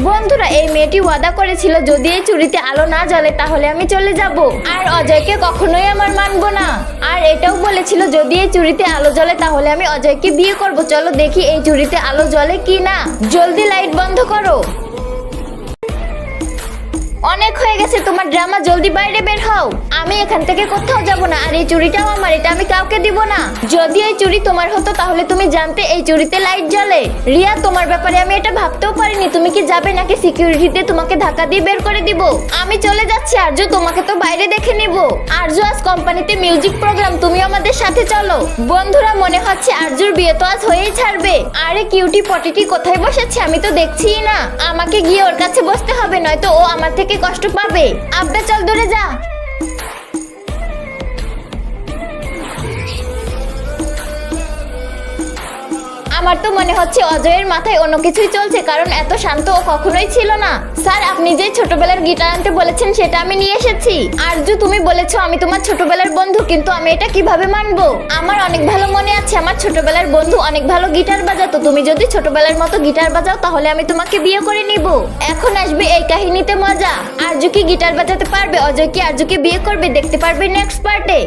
বন্ধুরা, এই মেয়েটি ওয়াদা করেছিল যদি এই চুড়িতে আলো না জ্বলে তাহলে আমি চলে যাব, আর অজয়কে কখনোই আমার মানবো না। আর এটাও বলেছিল যদি এই চুড়িতে আলো জ্বলে তাহলে আমি অজয়কে বিয়ে করব। চলো দেখি এই চুড়িতে আলো জ্বলে কি না। জলদি লাইট বন্ধ করো। অনেক হয়ে গেছে তোমার ড্রামা, জলদি বাইরে বের হও। আমি এখান থেকে কোথাও যাব না, আর এই চুড়িটাও আমার, এটা আমি কাউকে দিব না। যদি এই চুড়ি তোমার হতো তাহলে তুমি জানতে এই চুড়িতে লাইট জ্বলে। রিয়া, তোমার ব্যাপারে আমি এটা ভাবতেও পারিনি। তুমি কি যাবে নাকি সিকিউরিটিতে তোমাকে ধাক্কা দিয়ে বের করে দিব? আমি চলে যাচ্ছি আরজু, তোমাকে তো বাইরে দেখে নিব। আরজু, আজ কোম্পানিতে মিউজিক প্রোগ্রাম, তুমি আমাদের সাথে চলো। বন্ধুরা, মনে হচ্ছে আরজুর বিয়ে তো আজ হয়েই ছাড়বে। আরে কিউটি পটিটি কোথায় বসেছে? আমি তো দেখছিই না। আমাকে গিয়ে ওর কাছে বসতে হবে, নয়তো ও আমার থেকে কষ্ট পাবে। আব্বা চল দূরে যা। আমার তো মনে হচ্ছে অজয়ের মাথায় অন্য কিছুই চলছে, কারণ এত শান্ত ও কখনোই ছিল না। স্যার, আপনি যে ছোটবেলার গিটার আনতে বলেছেন সেটা আমি নিয়ে এসেছি। আরজু, তুমি বলেছো আমি তোমার ছোটবেলার বন্ধু, কিন্তু আমি এটা কিভাবে মানবো? আমার অনেক ভালো মনে আছে আমার ছোটবেলার বন্ধু অনেক ভালো গিটার বাজাতো। তুমি যদি ছোটবেলার মতো গিটার বাজাও তাহলে আমি তোমাকে বিয়ে করে নিব। এখন আসবে এই কাহিনীতে মজা। আরজু কি গিটার বাজাতে পারবে? অজয় কি আরজুকে বিয়ে করবে? দেখতে পারবে নেক্সট পার্টে।